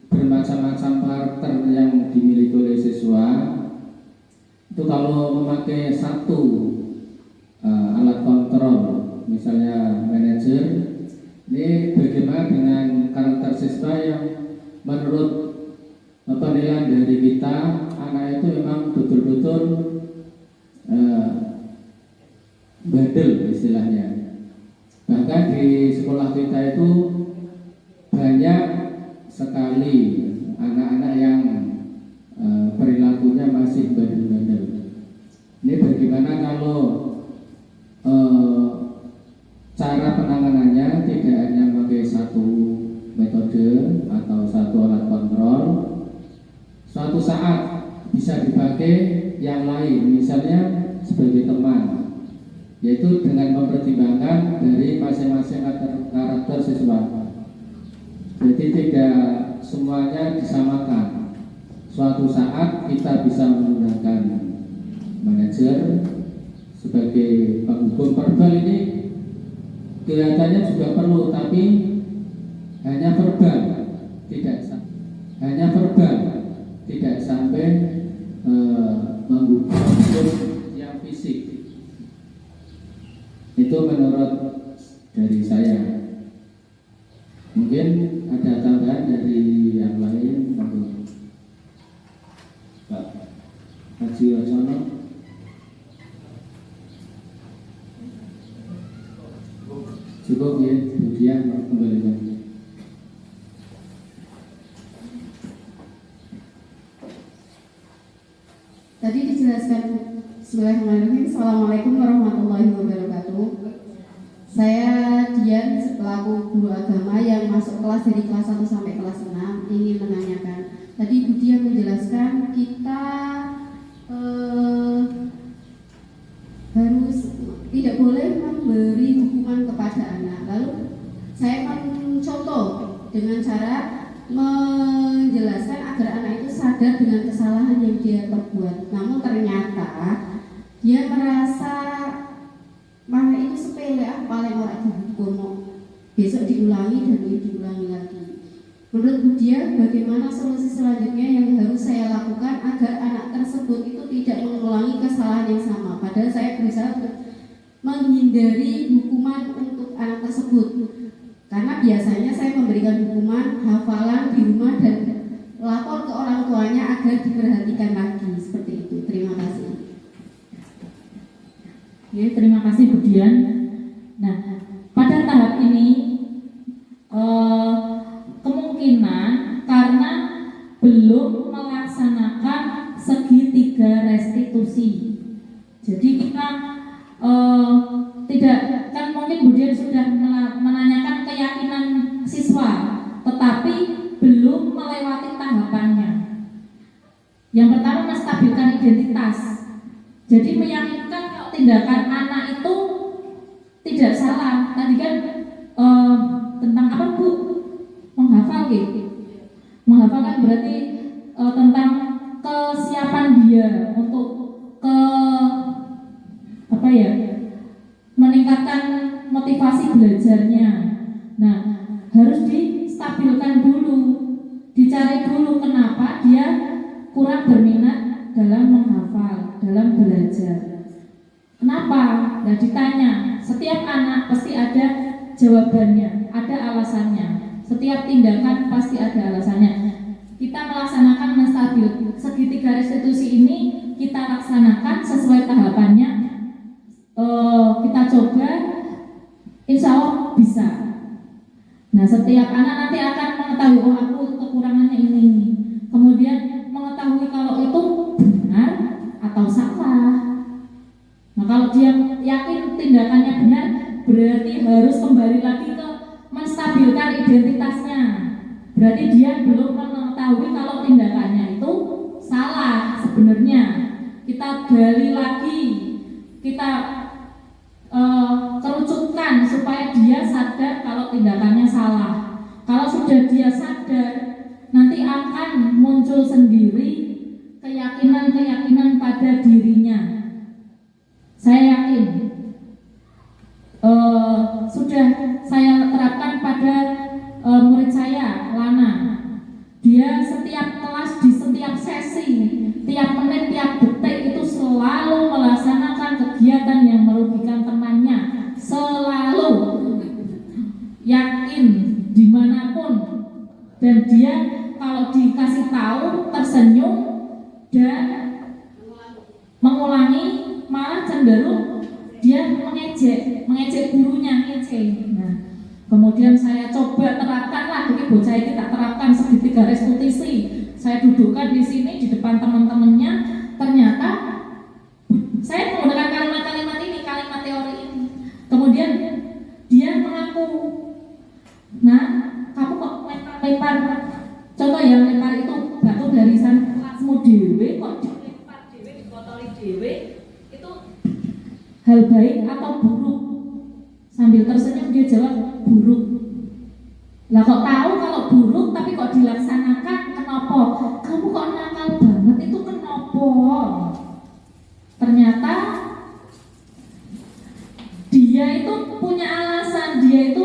bermacam-macam karakter yang dimiliki oleh siswa itu, kalau memakai satu alat kontrol, misalnya manajer, ini bagaimana dengan karakter siswa yang menurut penilaian dari kita, anak itu memang betul-betul bandel istilahnya. Bahkan di sekolah kita itu banyak sekali anak-anak yang perilakunya masih bandel-bandel. Ini bagaimana kalau cara penanganannya tidak hanya pakai satu metode atau satu alat kontrol suatu saat bisa dipakai yang lain, misalnya sebagai teman, yaitu dengan mempertimbangkan dari masing-masing karakter siswa. Jadi tidak semuanya disamakan. Suatu saat kita bisa menggunakan manajer sebagai penghubung verbal. Ini kelihatannya juga perlu, tapi hanya verbal, tidak sampai menghubung yang fisik. Itu menurut dari saya. Mungkin ada tambahan dari yang lain. Pak Haji Wasono. Cukup ya, kemudian kembali lagi. Tadi dijelaskan. Bismillahirrahmanirrahim. Assalamualaikum warahmatullahi wabarakatuh. Saya Dian selaku guru agama yang masuk kelas dari kelas 1 sampai kelas 6 ingin menanyakan. Tadi Bu Dian menjelaskan kita harus tidak boleh memberi hukuman kepada anak. Lalu saya mencontoh dengan cara menjelaskan agar anak itu sadar dengan kesalahan yang dia perbuat. Namun ternyata dia merasa mana itu sepele, paling orang dihukum, besok diulangi dan diulangi lagi. Menurut Bu Dian, bagaimana solusi selanjutnya yang harus saya lakukan agar anak tersebut itu tidak mengulangi kesalahan yang sama? Padahal saya berusaha untuk menghindari hukuman untuk anak tersebut, karena biasanya saya memberikan hukuman hafalan di rumah dan lapor ke orang tuanya agar diperhatikan lagi. Seperti itu. Terima kasih. Oke, terima kasih Bu Dian. Nah, pada tahap ini kemungkinan karena belum melaksanakan segitiga restitusi. Jadi kita tidak, kan mungkin Bu Dian sudah menanyakan keyakinan siswa, tetapi belum melewati tahapannya. Yang pertama, menstabilkan identitas. Jadi meyakinkan kalau tindakan anak itu tidak salah. Tadi kan tentang apa Bu? Menghafal gitu. Menghafal kan berarti tentang kesiapan dia untuk meningkatkan motivasi belajarnya. Nah, harus distabilkan dulu, dicari dulu kenapa dia kurang berminat dalam menghafal, dalam belajar. Kenapa? Nah, ditanya. Setiap anak pasti ada jawabannya, ada alasannya. Setiap tindakan pasti ada alasannya. Kita melaksanakan menstabil segitiga restitusi ini, kita laksanakan sesuai tahapannya. Kita coba, insya Allah bisa. Nah, setiap anak nanti akan mengetahui, oh aku kekurangannya ini. Kemudian mengetahui kalau itu benar atau salah. Nah, kalau dia yakin tindakannya benar, berarti harus kembali lagi ke menstabilkan identitasnya. Berarti dia belum mengetahui kalau tindakannya itu salah sebenarnya. Kita gali lagi, kita kerucutkan supaya dia sadar kalau tindakannya salah. Kalau sudah dia sadar, nanti akan muncul sendiri keyakinan-keyakinan pada dirinya. Saya yakin sudah saya terapkan pada murid saya, Lana. Dia setiap kelas, di setiap sesi, tiap menit, tiap detik itu selalu melaksanakan kegiatan yang merugikan temannya. Selalu yakin dimanapun. Dan dia kalau dikasih tahu tersenyum dan mengulangi, malah cenderung dia mengejek gurunya, ngeceh. Nah, kemudian saya coba terapkan lah, ini bocah ini tak terapkan segitiga restitusi. Saya dudukkan di sini di depan teman-temannya. Ternyata saya menggunakan kalimat-kalimat ini, kalimat teori ini. Kemudian dia mengaku, nah kamu kok main hal baik atau buruk? Sambil tersenyum dia jawab buruk. Lah kok tahu kalau buruk tapi kok dilaksanakan? Kenapa? Kamu kok nakal banget, itu kenapa? Ternyata dia itu punya alasan, dia itu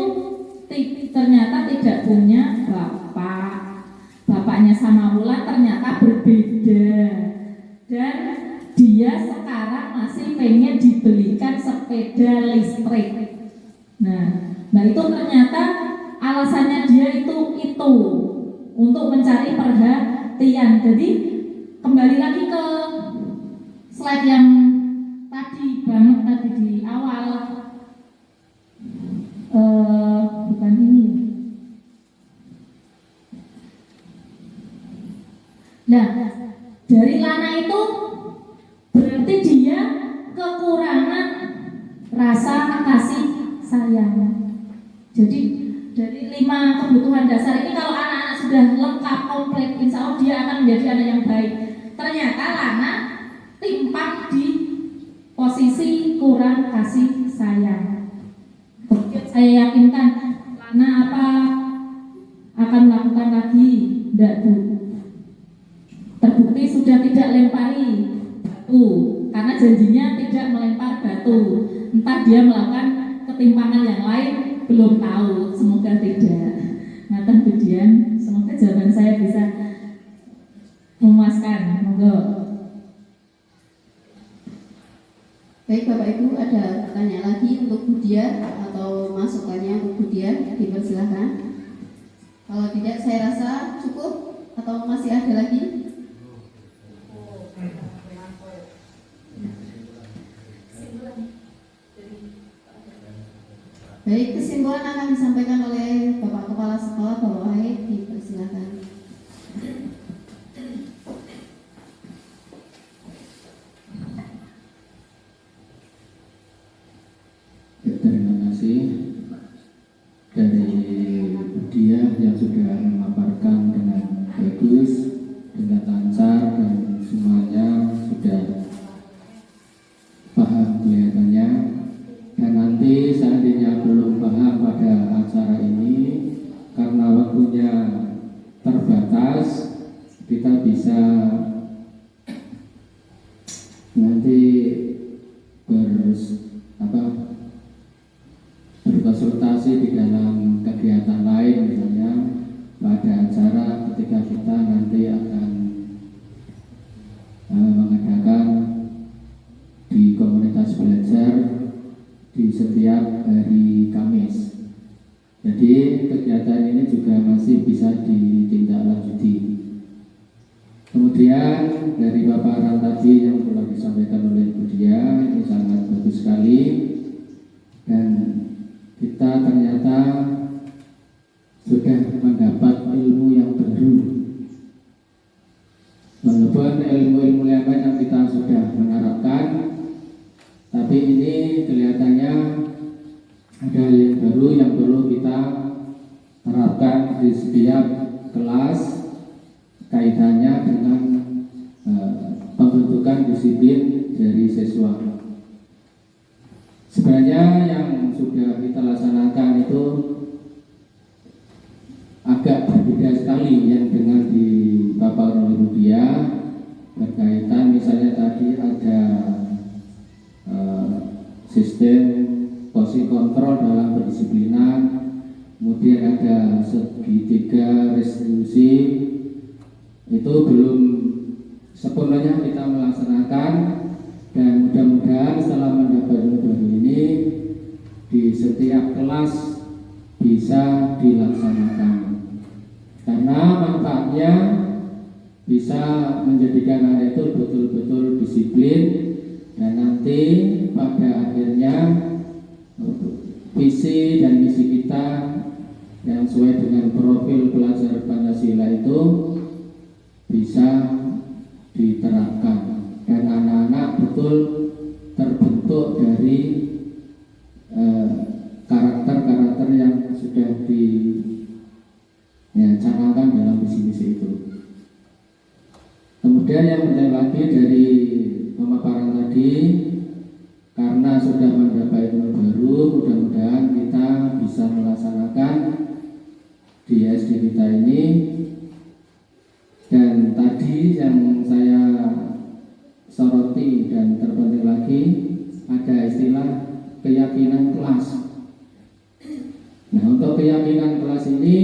ternyata tidak punya bapak. Bapaknya sama Wulan ternyata berbeda. Dan dia sekarang masih pengen dibelikan sepeda listrik. Nah itu ternyata alasannya dia itu untuk mencari perhatian. Jadi kembali lagi ke slide yang tadi banget tadi di awal, bukan ini. Nah, dari Lana itu berarti dia kekurangan rasa kasih sayang. Jadi dari 5 kebutuhan dasar ini kalau anak-anak sudah lengkap komplit, insya Allah dia akan menjadi anak yang baik. Ternyata Lana timpang di posisi kurang kasih sayang. Saya yakinkan Lana apa akan melakukan lagi? Tidak, Bu. Terbukti sudah tidak lempari batu karena janjinya tidak melempar batu. Entah dia melakukan ketimpangan yang lain, belum tahu. Semoga tidak. Nah, kemudian semoga jawaban saya bisa memuaskan. Monggo. Baik Bapak Ibu, ada pertanyaan lagi untuk Bu Dian atau masukannya untuk Bu Dian, dipersilahkan. Kalau tidak saya rasa cukup atau masih ada lagi? Baik, kesimpulan akan disampaikan oleh Bapak Kepala Sekolah, Bapak Wahid, dipersilakan. Terima kasih dari dia yang sudah memaparkan dengan bagus, dengan lancar, dan semuanya sudah paham kelihatannya. Dan nanti seandainya belum paham pada acara ini, karena waktunya terbatas, kita bisa nanti berkonsultasi di dalam kegiatan lain, misalnya pada acara ketika kita nanti akan mengadakan di komunitas belajar di setiap hari Kamis. Jadi kegiatan ini juga masih bisa ditindaklanjuti. Kemudian dari paparan tadi yang telah disampaikan oleh Bu Dia, ini sangat bagus sekali. Dan kita ternyata sudah mendapat ilmu yang baru. Walaupun ilmu-ilmu yang lain yang kita sudah menerapkan, tapi ini kelihatannya ada hal yang baru yang perlu kita terapkan di setiap kelas, kaitannya dengan pembentukan disiplin dari siswa. Sebenarnya yang sudah kita laksanakan itu agak berbeda sekali yang dengan dipaparkan oleh Bu Dia, berkaitan misalnya tadi ada sistem posisi kontrol dalam pendisiplinan, kemudian ada segitiga restitusi. Itu belum sepenuhnya kita melaksanakan, dan mudah-mudahan setelah mendapat ilmu baru ini di setiap kelas bisa dilaksanakan, karena manfaatnya bisa menjadikan anak itu betul-betul disiplin, dan nanti pada akhirnya visi dan misi kita yang sesuai dengan profil pelajar Pancasila itu bisa diterapkan, dan anak-anak betul terbentuk dari karakter-karakter yang sudah dicanangkan dalam visi-misi itu. Kemudian yang penting lagi dari pemaparan tadi, karena sudah bisa melaksanakan di SD kita ini. Dan tadi yang saya soroti dan terpenting lagi, ada istilah keyakinan kelas. Nah, untuk keyakinan kelas ini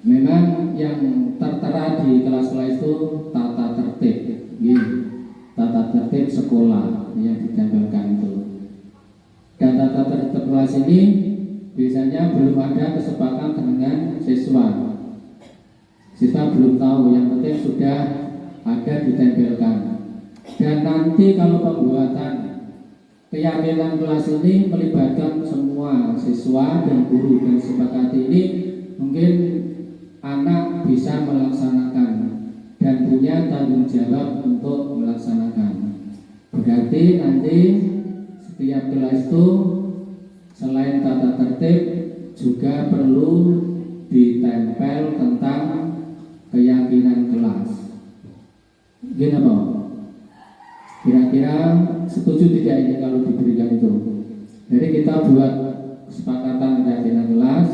memang yang tertera di kelas-kelas itu tata tertib, tata tertib sekolah yang ditempelkan itu. Dan tata tertib kelas ini biasanya belum ada kesepakatan dengan siswa. Siswa belum tahu, yang penting sudah ada ditempelkan. Dan nanti kalau pembuatan keyakinan kelas ini melibatkan semua siswa dan guru, dan sepakati ini mungkin anak bisa melaksanakan dan punya tanggung jawab untuk melaksanakan. Berarti nanti setiap kelas itu selain tata tertib juga perlu ditempel tentang keyakinan kelas. Gimana Pak? Kira-kira setuju tidak ini kalau diberikan itu? Jadi kita buat kesepakatan keyakinan kelas,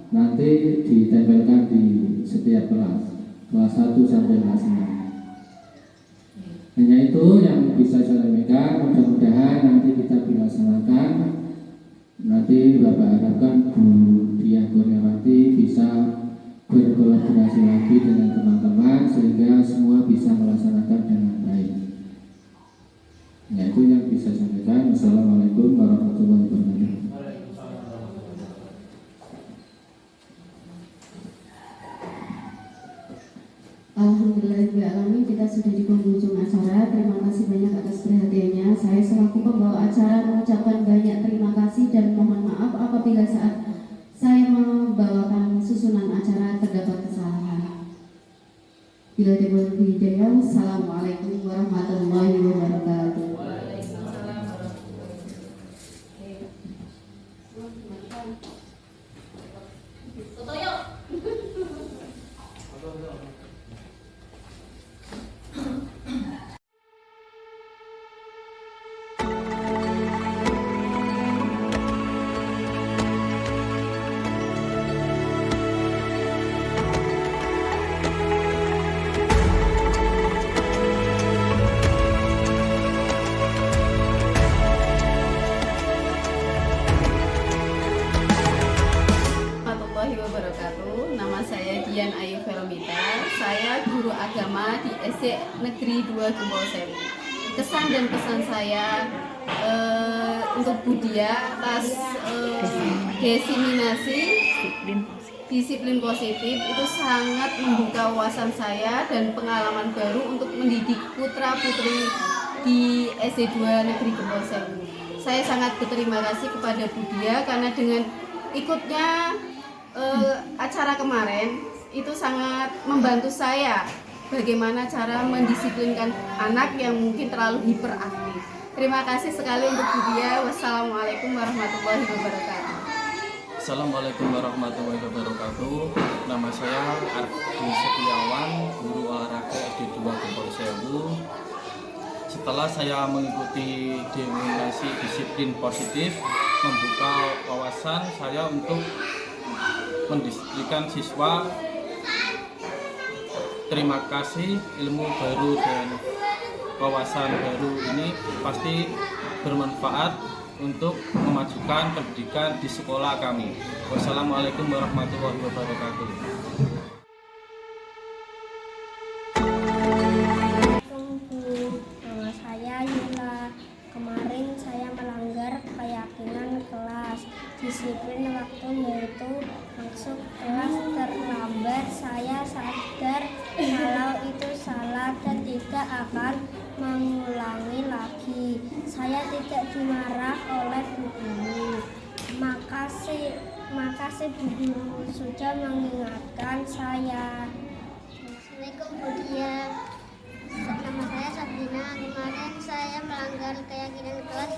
nanti ditempelkan di setiap kelas 1 sampai kelas 6. Hanya itu yang bisa saya sampaikan. Mudah-mudahan nanti kita dilaksanakan. Nanti Bapak harapkan Bu Diah Kurniawati bisa berkolaborasi lagi dengan teman-teman sehingga semua bisa melaksanakan dengan baik. Ya, itu yang bisa saya sampaikan. Wassalamualaikum warahmatullahi wabarakatuh. Alhamdulillahirrahmanirrahim, kita sudah di penghujung acara. Terima kasih banyak atas perhatiannya. Saya selaku pembawa acara mengucapkan banyak terima kasih dan mohon maaf apabila saat saya membawakan susunan acara terdapat kesalahan. Bila diberi hidayah, Assalamualaikum warahmatullahi wabarakatuh. Nama saya Dian Ayu Velomita. Saya guru agama di SD Negeri 2 Gembol Sewu. Kesan dan pesan saya untuk Budia atas diseminasi disiplin positif itu sangat membuka wawasan saya dan pengalaman baru untuk mendidik putra putri di SD 2 Negeri Gembol Sewu. Saya sangat berterima kasih kepada Budia karena dengan ikutnya acara kemarin itu sangat membantu saya bagaimana cara mendisiplinkan anak yang mungkin terlalu hiperaktif. Terima kasih sekali untuk Budia. Wassalamualaikum warahmatullahi wabarakatuh. Assalamualaikum warahmatullahi wabarakatuh. Nama saya Ardi Setiawan, guru olahraga SD 2 Gembol Sewu. Setelah saya mengikuti denominasi disiplin positif, membuka wawasan saya untuk mendisiplinkan siswa. Terima kasih, ilmu baru dan wawasan baru ini pasti bermanfaat untuk memajukan pendidikan di sekolah kami. Wassalamualaikum warahmatullahi wabarakatuh. Nama saya Yula. Kemarin saya melanggar keyakinan kelas. Disiplin waktu yaitu masuk kelas terlambat. Saya sadar kalau itu salah dan tidak akan mengulangi lagi. Saya tidak dimarah oleh Bu Guru. Makasih Bu Guru sudah mengingatkan saya. Assalamualaikum Bu Dia. Nama saya Sabrina. Kemarin saya melanggar keyakinan kelas